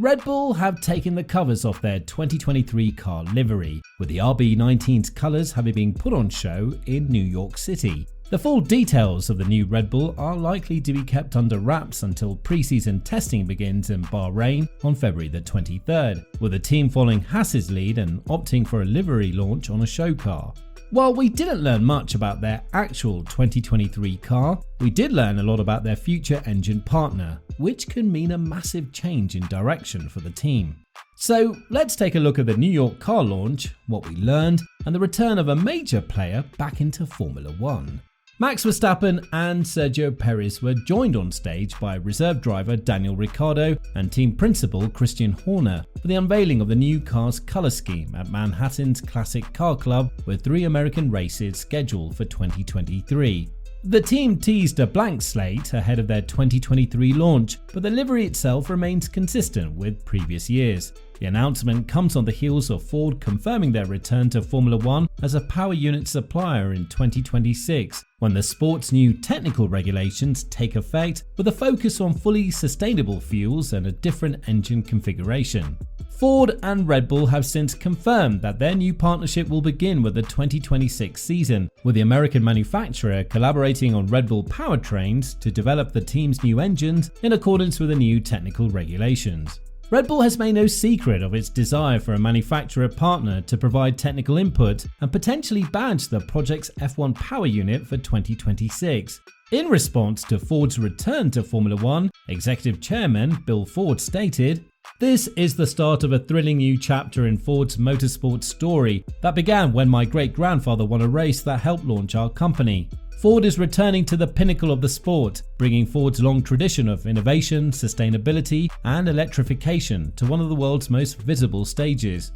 Red Bull have taken the covers off their 2023 car livery, with the RB19's colours having been put on show in New York City. The full details of the new Red Bull are likely to be kept under wraps until pre-season testing begins in Bahrain on February the 23rd, with the team following Haas's lead and opting for a livery launch on a show car. While we didn't learn much about their actual 2023 car, we did learn a lot about their future engine partner, which can mean a massive change in direction for the team. So let's take a look at the New York car launch, what we learned, and the return of a major player back into Formula One. Max Verstappen and Sergio Perez were joined on stage by reserve driver Daniel Ricciardo and team principal Christian Horner for the unveiling of the new car's colour scheme at Manhattan's Classic Car Club, with 3 American races scheduled for 2023. The team teased a blank slate ahead of their 2023 launch, but the livery itself remains consistent with previous years. The announcement comes on the heels of Ford confirming their return to Formula One as a power unit supplier in 2026, when the sport's new technical regulations take effect, with a focus on fully sustainable fuels and a different engine configuration. Ford and Red Bull have since confirmed that their new partnership will begin with the 2026 season, with the American manufacturer collaborating on Red Bull powertrains to develop the team's new engines in accordance with the new technical regulations. Red Bull has made no secret of its desire for a manufacturer partner to provide technical input and potentially badge the project's F1 power unit for 2026. In response to Ford's return to Formula One, Executive Chairman Bill Ford stated, "This is the start of a thrilling new chapter in Ford's motorsport story that began when my great-grandfather won a race that helped launch our company. Ford is returning to the pinnacle of the sport, bringing Ford's long tradition of innovation, sustainability, and electrification to one of the world's most visible stages."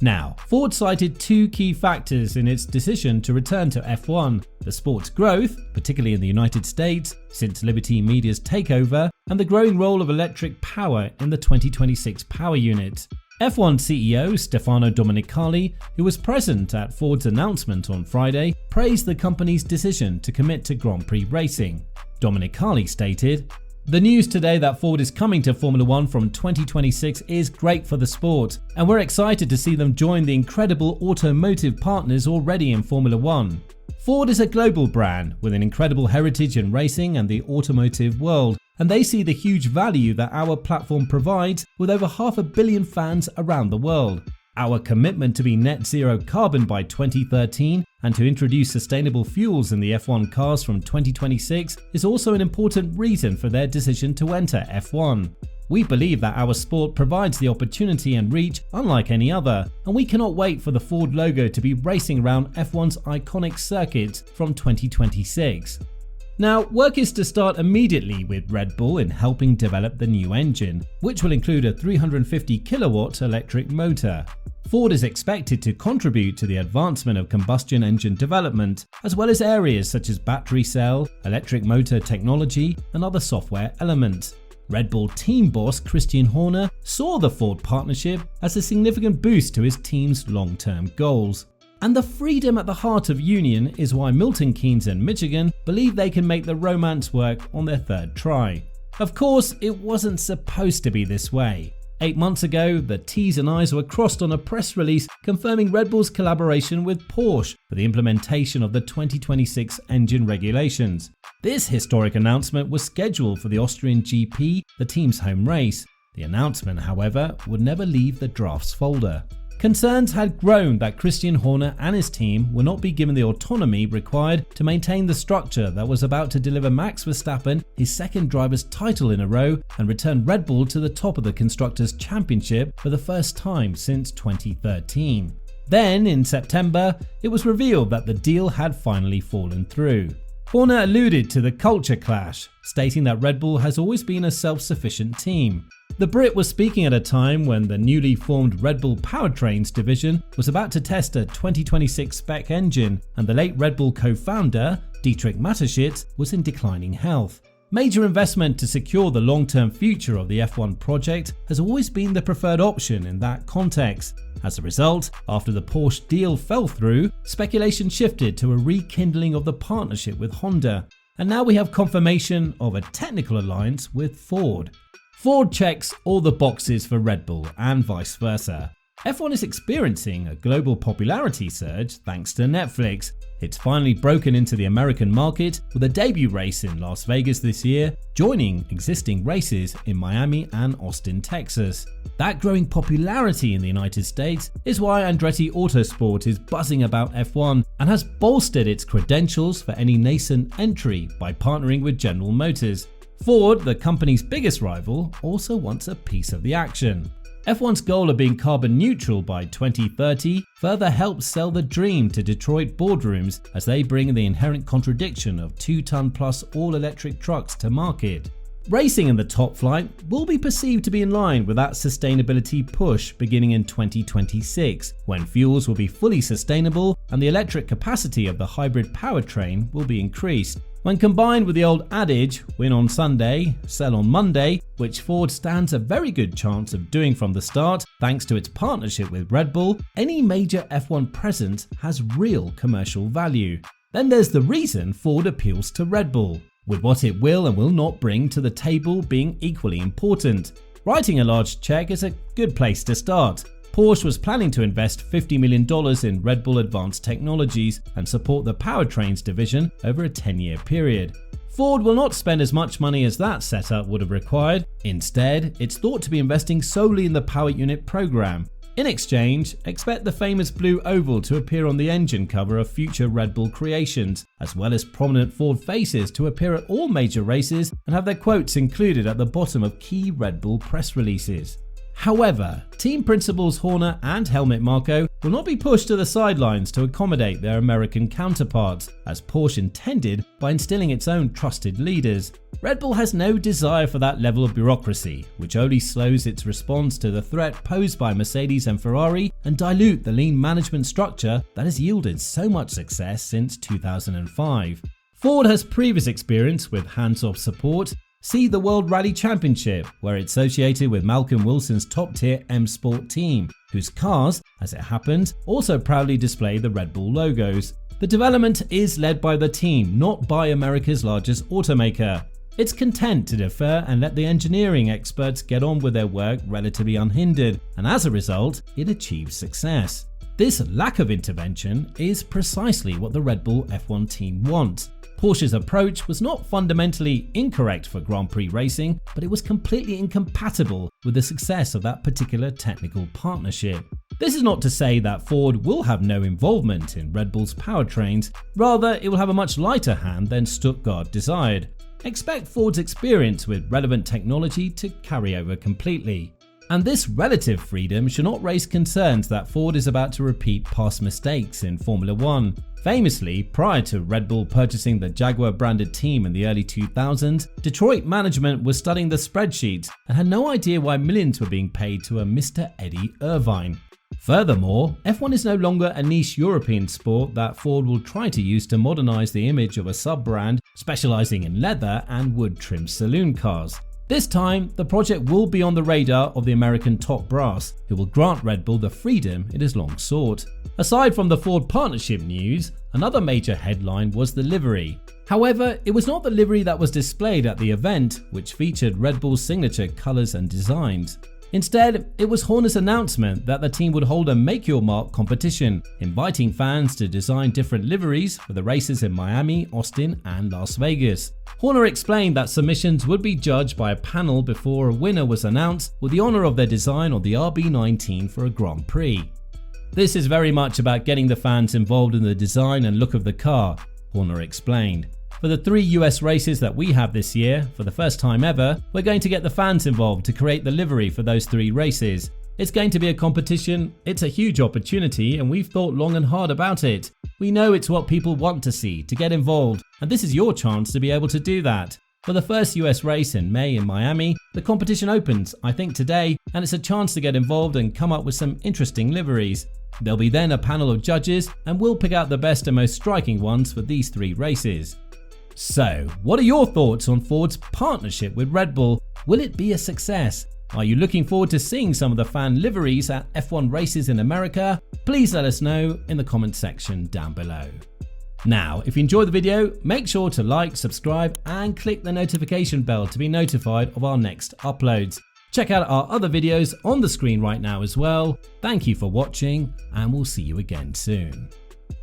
Now, Ford cited 2 key factors in its decision to return to F1: the sport's growth, particularly in the United States, since Liberty Media's takeover, and the growing role of electric power in the 2026 power unit. F1 CEO Stefano Domenicali, who was present at Ford's announcement on Friday, praised the company's decision to commit to Grand Prix racing. Domenicali stated, "The news today that Ford is coming to Formula One from 2026 is great for the sport, and we're excited to see them join the incredible automotive partners already in Formula One. Ford is a global brand with an incredible heritage in racing and the automotive world, and they see the huge value that our platform provides with over 500 million fans around the world. Our commitment to be net zero carbon by 2013 and to introduce sustainable fuels in the F1 cars from 2026 is also an important reason for their decision to enter F1. We believe that our sport provides the opportunity and reach unlike any other, and we cannot wait for the Ford logo to be racing around F1's iconic circuits from 2026. Now, work is to start immediately with Red Bull in helping develop the new engine, which will include a 350 kilowatt electric motor. Ford is expected to contribute to the advancement of combustion engine development, as well as areas such as battery cell, electric motor technology, and other software elements. Red Bull team boss Christian Horner saw the Ford partnership as a significant boost to his team's long-term goals. And the freedom at the heart of union is why Milton Keynes and Michigan believe they can make the romance work on their 3rd try. Of course, it wasn't supposed to be this way. 8 months ago, the T's and I's were crossed on a press release confirming Red Bull's collaboration with Porsche for the implementation of the 2026 engine regulations. This historic announcement was scheduled for the Austrian GP, the team's home race. The announcement, however, would never leave the drafts folder. Concerns had grown that Christian Horner and his team would not be given the autonomy required to maintain the structure that was about to deliver Max Verstappen his 2nd driver's title in a row and return Red Bull to the top of the Constructors' Championship for the first time since 2013. Then, in September, it was revealed that the deal had finally fallen through. Horner alluded to the culture clash, stating that Red Bull has always been a self-sufficient team. The Brit was speaking at a time when the newly formed Red Bull Powertrains division was about to test a 2026 spec engine, and the late Red Bull co-founder, Dietrich Mateschitz, was in declining health. Major investment to secure the long-term future of the F1 project has always been the preferred option in that context. As a result, after the Porsche deal fell through, speculation shifted to a rekindling of the partnership with Honda, and now we have confirmation of a technical alliance with Ford. Ford checks all the boxes for Red Bull and vice versa. F1 is experiencing a global popularity surge thanks to Netflix. It's finally broken into the American market with a debut race in Las Vegas this year, joining existing races in Miami and Austin, Texas. That growing popularity in the United States is why Andretti Autosport is buzzing about F1 and has bolstered its credentials for any nascent entry by partnering with General Motors. Ford, the company's biggest rival, also wants a piece of the action. F1's goal of being carbon neutral by 2030 further helps sell the dream to Detroit boardrooms as they bring the inherent contradiction of 2-ton plus all-electric trucks to market. Racing in the top flight will be perceived to be in line with that sustainability push beginning in 2026, when fuels will be fully sustainable and the electric capacity of the hybrid powertrain will be increased. When combined with the old adage, win on Sunday, sell on Monday, which Ford stands a very good chance of doing from the start thanks to its partnership with Red Bull, any major F1 presence has real commercial value. Then there's the reason Ford appeals to Red Bull, with what it will and will not bring to the table being equally important. Writing a large check is a good place to start. Porsche was planning to invest $50 million in Red Bull Advanced Technologies and support the powertrains division over a 10-year period. Ford will not spend as much money as that setup would have required. Instead, it's thought to be investing solely in the power unit program. In exchange, expect the famous blue oval to appear on the engine cover of future Red Bull creations, as well as prominent Ford faces to appear at all major races and have their quotes included at the bottom of key Red Bull press releases. However, team principals Horner and Helmut Marko will not be pushed to the sidelines to accommodate their American counterparts, as Porsche intended by instilling its own trusted leaders. Red Bull has no desire for that level of bureaucracy, which only slows its response to the threat posed by Mercedes and Ferrari and dilute the lean management structure that has yielded so much success since 2005. Ford has previous experience with hands-off support. See the World Rally Championship, where it's associated with Malcolm Wilson's top-tier M Sport team, whose cars, as it happens, also proudly display the Red Bull logos. The development is led by the team, not by America's largest automaker. It's content to defer and let the engineering experts get on with their work relatively unhindered, and as a result, it achieves success. This lack of intervention is precisely what the Red Bull F1 team wants. Porsche's approach was not fundamentally incorrect for Grand Prix racing, but it was completely incompatible with the success of that particular technical partnership. This is not to say that Ford will have no involvement in Red Bull's powertrains, rather it will have a much lighter hand than Stuttgart desired. Expect Ford's experience with relevant technology to carry over completely. And this relative freedom should not raise concerns that Ford is about to repeat past mistakes in Formula One. Famously, prior to Red Bull purchasing the Jaguar branded team in the early 2000s, Detroit management was studying the spreadsheets and had no idea why millions were being paid to a Mr. Eddie Irvine. Furthermore, F1 is no longer a niche European sport that Ford will try to use to modernize the image of a sub-brand specializing in leather and wood-trimmed saloon cars. This time, the project will be on the radar of the American top brass, who will grant Red Bull the freedom it has long sought. Aside from the Ford partnership news, another major headline was the livery. However, it was not the livery that was displayed at the event, which featured Red Bull's signature colors and designs. Instead, it was Horner's announcement that the team would hold a Make Your Mark competition, inviting fans to design different liveries for the races in Miami, Austin, and Las Vegas. Horner explained that submissions would be judged by a panel before a winner was announced, with the honor of their design on the RB19 for a Grand Prix. This is very much about getting the fans involved in the design and look of the car, Horner explained. For the 3 US races that we have this year, for the first time ever, we're going to get the fans involved to create the livery for those 3 races. It's going to be a competition, it's a huge opportunity, and we've thought long and hard about it. We know it's what people want to see, to get involved, and this is your chance to be able to do that. For the first US race in May in Miami, the competition opens, I think today, and it's a chance to get involved and come up with some interesting liveries. There'll be then a panel of judges, and we'll pick out the best and most striking ones for these 3 races. So, what are your thoughts on Ford's partnership with Red Bull? Will it be a success? Are you looking forward to seeing some of the fan liveries at F1 races in America? Please let us know in the comment section down below. Now, if you enjoyed the video, make sure to like, subscribe and click the notification bell to be notified of our next uploads. Check out our other videos on the screen right now as well. Thank you for watching and we'll see you again soon.